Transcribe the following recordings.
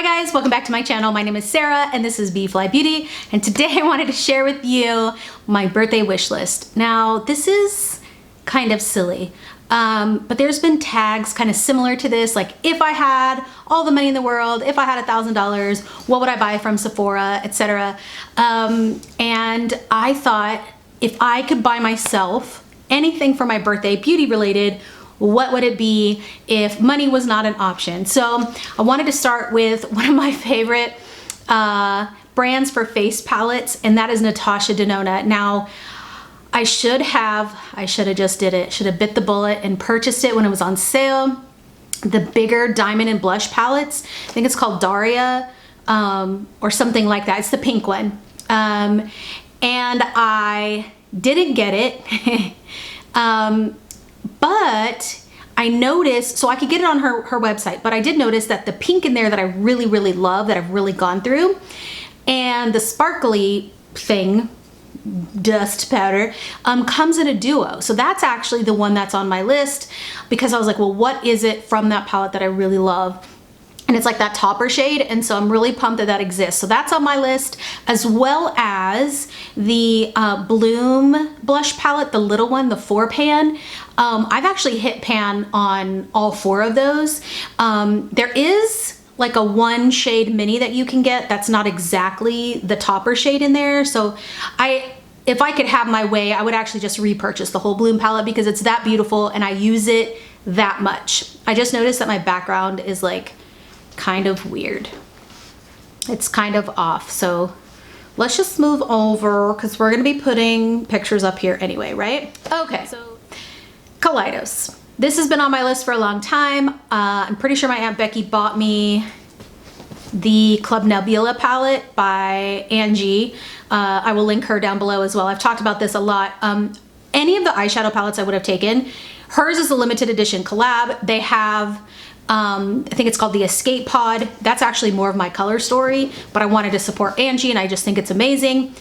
Hi guys, welcome back to my channel. My name is Sarah and this is B.fleye Beauty, and today I wanted to share with you my birthday wish list. Now this is kind of silly, but there's been tags kind of similar to this, like if I had all the money in the world, if I had $1,000, what would I buy from Sephora, etc. And I thought if I could buy myself anything for my birthday beauty related, what would it be if money was not an option? So I wanted to start with one of my favorite brands for face palettes, and that is Natasha Denona. Now, I should have just did it. Should have bit the bullet and purchased it when it was on sale. The bigger diamond and blush palettes. I think it's called Daria or something like that. It's the pink one. And I didn't get it. But I noticed, so I could get it on her website, but I did notice that the pink in there that I really, really love, that I've really gone through, and the sparkly thing, dust powder, comes in a duo. So that's actually the one that's on my list, because I was like, well, what is it from that palette that I really love? And it's like that topper shade, and so I'm really pumped that that exists. So that's on my list, as well as the Bloom blush palette, the little one, the 4-pan. I've actually hit pan on all 4 of those. There is like a 1 shade mini that you can get that's not exactly the topper shade in there. So if I could have my way, I would actually just repurchase the whole Bloom palette because it's that beautiful and I use it that much. I just noticed that my background is like kind of weird. It's kind of off. So let's just move over because we're going to be putting pictures up here anyway, right? Okay. So Kaleidos. This has been on my list for a long time. I'm pretty sure my Aunt Becky bought me the Club Nebula palette by Angie. I will link her down below as well. I've talked about this a lot. Any of the eyeshadow palettes I would have taken. Hers is a limited edition collab. They have I think it's called the Escape Pod. That's actually more of my color story, but I wanted to support Angie and I just think it's amazing.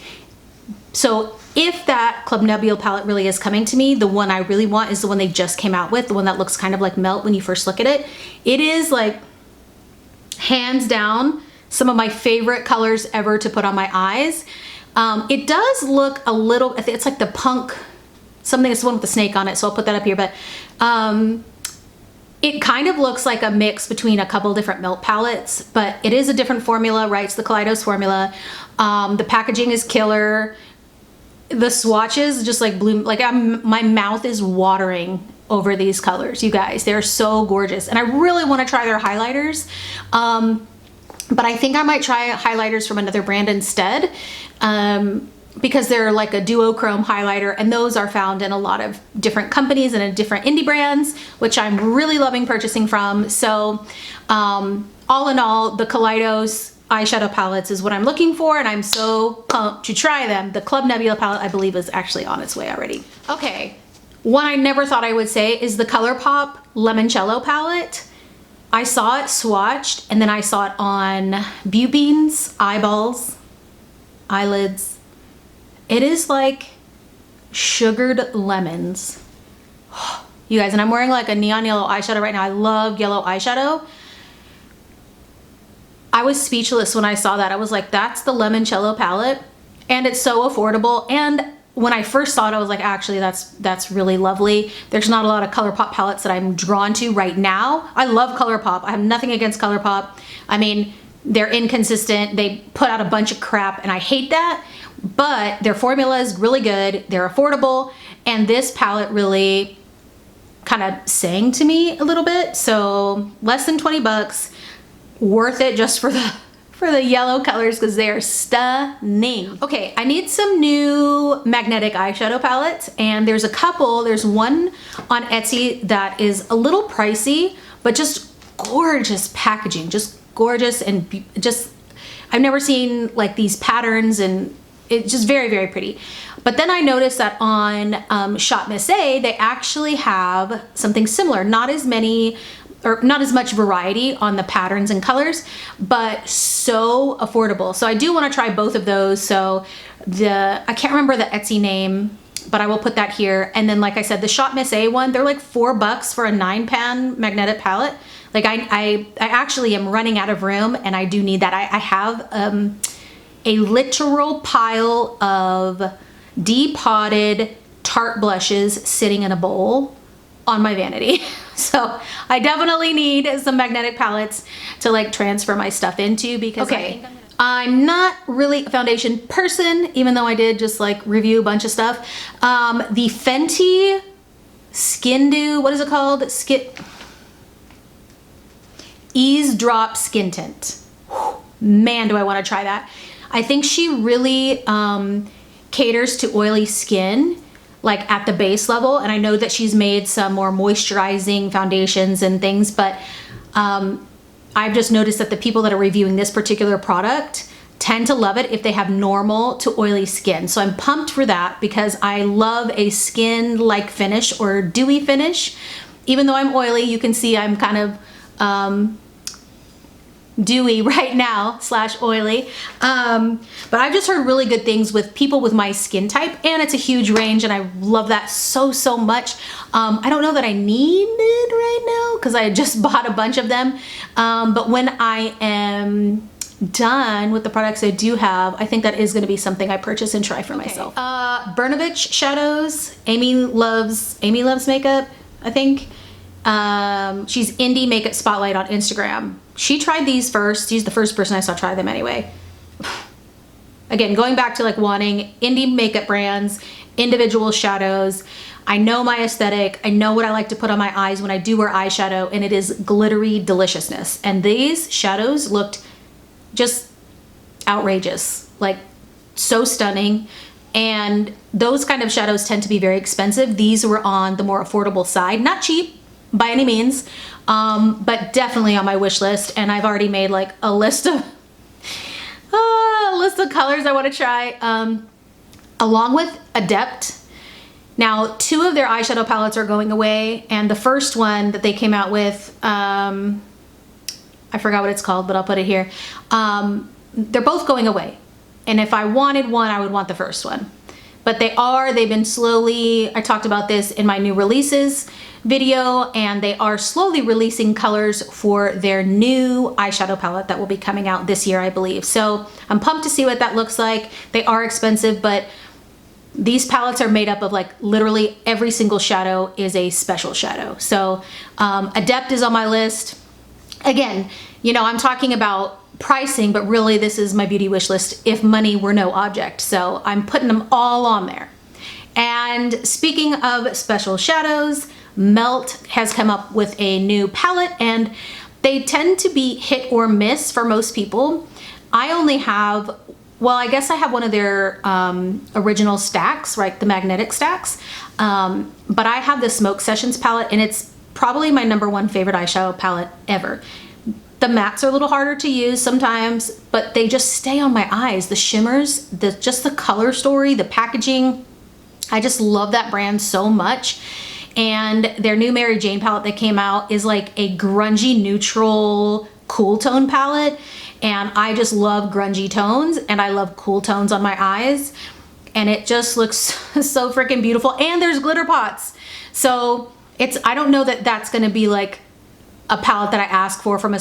So if that Club Nebula palette really is coming to me, the one I really want is the one they just came out with, the one that looks kind of like melt when you first look at it. It is like hands down some of my favorite colors ever to put on my eyes. It does look a little, I think it's like the punk, something, it's the one with the snake on it, so I'll put that up here, but it kind of looks like a mix between a couple different melt palettes, but it is a different formula, right? It's the Kaleidos formula. The packaging is killer. The swatches just like bloom, like my mouth is watering over these colors, you guys. They're so gorgeous. And I really want to try their highlighters. But I think I might try highlighters from another brand instead. Because they're like a duochrome highlighter, and those are found in a lot of different companies and in different indie brands, which I'm really loving purchasing from. So all in all, the Kaleidos eyeshadow palettes is what I'm looking for, and I'm so pumped to try them. The Club Nebula palette, I believe, is actually on its way already. Okay, one I never thought I would say is the Colourpop Limoncello palette. I saw it swatched, and then I saw it on Beauty Beans, eyeballs, eyelids. It is like sugared lemons. You guys, and I'm wearing like a neon yellow eyeshadow right now. I love yellow eyeshadow. I was speechless when I saw that. I was like, that's the Limoncello palette, and it's so affordable. And when I first saw it, I was like, actually, that's really lovely. There's not a lot of Colourpop palettes that I'm drawn to right now. I love Colourpop. I have nothing against Colourpop. I mean, they're inconsistent. They put out a bunch of crap, and I hate that. But their formula is really good, they're affordable, and this palette really kind of sang to me a little bit. So less than 20 bucks, worth it just for the yellow colors because they are stunning. Okay, I need some new magnetic eyeshadow palettes, and there's a couple. There's one on Etsy that is a little pricey, but just gorgeous packaging, just gorgeous, and just, I've never seen like these patterns, and it's just very, very pretty. But then I noticed that on Shop Miss A, they actually have something similar. Not as many, or not as much variety on the patterns and colors, but so affordable. So I do want to try both of those. So I can't remember the Etsy name, but I will put that here. And then, like I said, the Shop Miss A one, they're like $4 for a 9-pan magnetic palette. Like I actually am running out of room, and I do need that. I have a literal pile of depotted Tarte blushes sitting in a bowl on my vanity. So I definitely need some magnetic palettes to like transfer my stuff into, because I'm not really a foundation person, even though I did just like review a bunch of stuff. The Fenty Skin Dew, what is it called? Ease Drop Skin Tint. Man, do I want to try that. I think she really caters to oily skin, like at the base level. And I know that she's made some more moisturizing foundations and things, but I've just noticed that the people that are reviewing this particular product tend to love it if they have normal to oily skin. So I'm pumped for that, because I love a skin-like finish or dewy finish. Even though I'm oily, you can see I'm kind of dewy right now / oily. But I've just heard really good things with people with my skin type, and it's a huge range, and I love that so much. I don't know that I need it right now because I just bought a bunch of them. But when I am done with the products I do have, I think that is going to be something I purchase and try for myself. Bernovich shadows. Amy loves makeup, I think. She's Indie Makeup Spotlight on Instagram. She tried these first. She's the first person I saw try them anyway. Again, going back to like wanting indie makeup brands, individual shadows. I know my aesthetic. I know what I like to put on my eyes when I do wear eyeshadow, and it is glittery deliciousness. And these shadows looked just outrageous, like so stunning. And those kind of shadows tend to be very expensive. These were on the more affordable side, not cheap by any means, but definitely on my wish list. And I've already made like a list of colors I want to try, along with Adept. Now, 2 of their eyeshadow palettes are going away, and the first one that they came out with, I forgot what it's called, but I'll put it here. They're both going away, and if I wanted one, I would want the first one. But they've been slowly, I talked about this in my new releases video, and they are slowly releasing colors for their new eyeshadow palette that will be coming out this year, I believe. So I'm pumped to see what that looks like. They are expensive, but these palettes are made up of like literally every single shadow is a special shadow. So Adept is on my list. Again, you know, I'm talking about pricing, but really this is my beauty wish list if money were no object. So I'm putting them all on there. And speaking of special shadows, Melt has come up with a new palette, and they tend to be hit or miss for most people. I only have, well, I guess I have one of their original stacks, right? The magnetic stacks. But I have the Smoke Sessions palette, and it's probably my #1 favorite eyeshadow palette ever. The mattes are a little harder to use sometimes, but they just stay on my eyes. The shimmers, just the color story, the packaging. I just love that brand so much. And their new Mary Jane palette that came out is like a grungy neutral cool tone palette. And I just love grungy tones, and I love cool tones on my eyes. And it just looks so freaking beautiful. And there's glitter pots. So I don't know that that's gonna be like a palette that I ask for from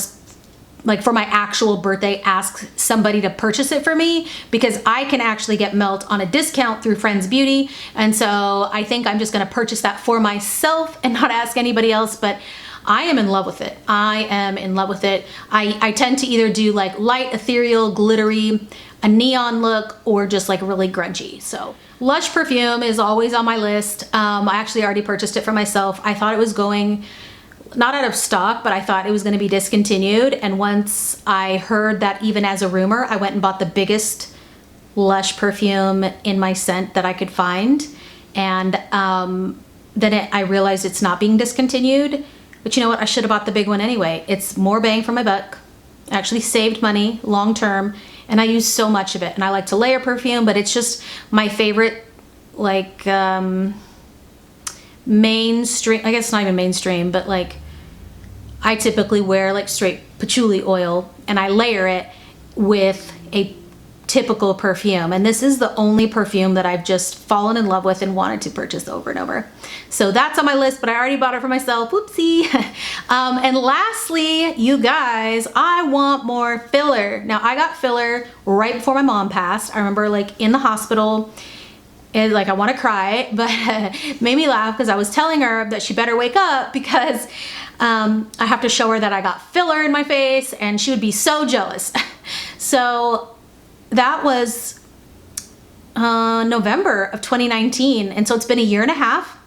like for my actual birthday, ask somebody to purchase it for me, because I can actually get Melt on a discount through Friends Beauty. And so I think I'm just gonna purchase that for myself and not ask anybody else, but I am in love with it. I am in love with it. I tend to either do like light, ethereal, glittery, a neon look, or just like really grungy. So Lush Perfume is always on my list. I actually already purchased it for myself. I thought it was going not out of stock, but I thought it was going to be discontinued. And once I heard that, even as a rumor, I went and bought the biggest Lush perfume in my scent that I could find. And then I realized it's not being discontinued. But you know what? I should have bought the big one anyway. It's more bang for my buck. I actually saved money long term, and I use so much of it. And I like to layer perfume, but it's just my favorite, like, mainstream, I guess it's not even mainstream, but like I typically wear like straight patchouli oil, and I layer it with a typical perfume. And this is the only perfume that I've just fallen in love with and wanted to purchase over and over. So that's on my list, but I already bought it for myself. Whoopsie. And lastly, you guys, I want more filler. Now I got filler right before my mom passed. I remember like in the hospital, and like I want to cry, but it made me laugh because I was telling her that she better wake up because I have to show her that I got filler in my face and she would be so jealous. So that was November of 2019. And so it's been a year and a half.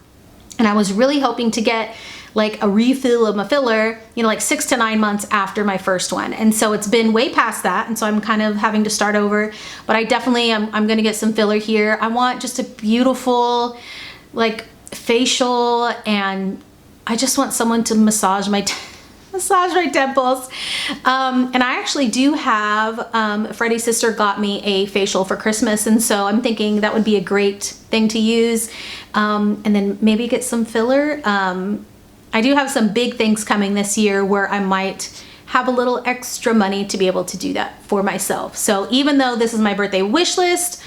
And I was really hoping to get like a refill of my filler, you know, like 6 to 9 months after my first one. And so it's been way past that. And so I'm kind of having to start over, but I definitely, I'm going to get some filler here. I want just a beautiful like facial, and I just want someone to massage my temples. And I actually do have, Freddie's sister got me a facial for Christmas. And so I'm thinking that would be a great thing to use. And then maybe get some filler. I do have some big things coming this year where I might have a little extra money to be able to do that for myself. So even though this is my birthday wish list,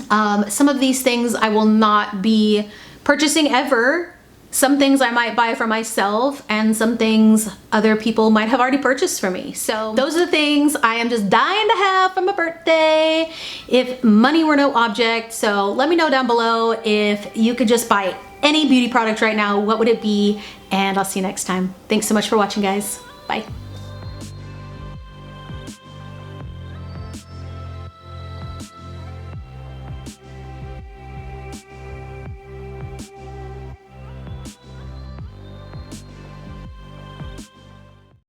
some of these things I will not be purchasing ever. Some things I might buy for myself, and some things other people might have already purchased for me. So those are the things I am just dying to have for my birthday if money were no object. So let me know down below if you could just buy any beauty product right now, what would it be? And I'll see you next time. Thanks so much for watching, guys. Bye.